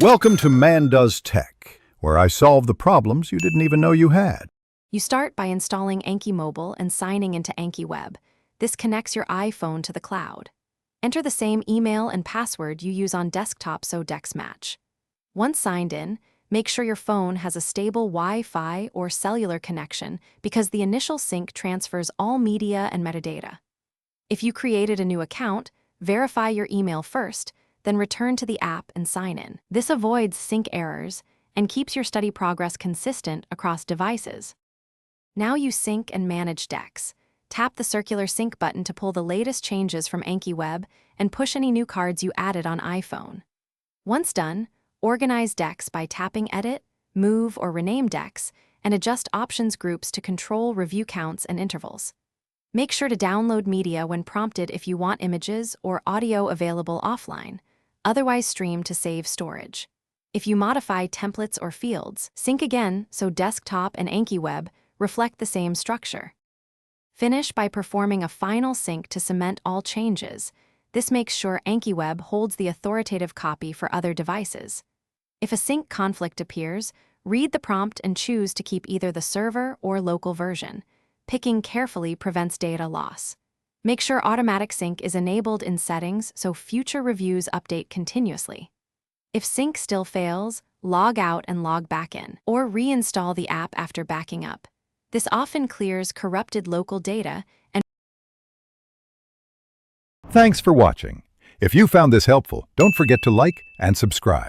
Welcome to Man Does Tech, where I solve the problems you didn't even know you had. You start by installing Anki Mobile and signing into Ankiweb. This connects your iPhone to the cloud. Enter the same email and password you use on desktop so decks match. Once signed in, make sure your phone has a stable Wi-Fi or cellular connection because the initial sync transfers all media and metadata. If you created a new account, verify your email first, then return to the app and sign in. This avoids sync errors and keeps your study progress consistent across devices. Now you sync and manage decks. Tap the circular sync button to pull the latest changes from Ankiweb and push any new cards you added on iPhone. Once done, organize decks by tapping Edit, Move, or Rename Decks, and adjust options groups to control review counts and intervals. Make sure to download media when prompted if you want images or audio available offline. Otherwise stream to save storage. If you modify templates or fields, sync again so desktop and Ankiweb reflect the same structure. Finish by performing a final sync to cement all changes. This makes sure Ankiweb holds the authoritative copy for other devices. If a sync conflict appears, read the prompt and choose to keep either the server or local version. Picking carefully prevents data loss. Make sure automatic sync is enabled in settings so future reviews update continuously. If sync still fails, log out and log back in, or reinstall the app after backing up. This often clears corrupted local data and Thanks for watching. If you found this helpful, don't forget to like and subscribe.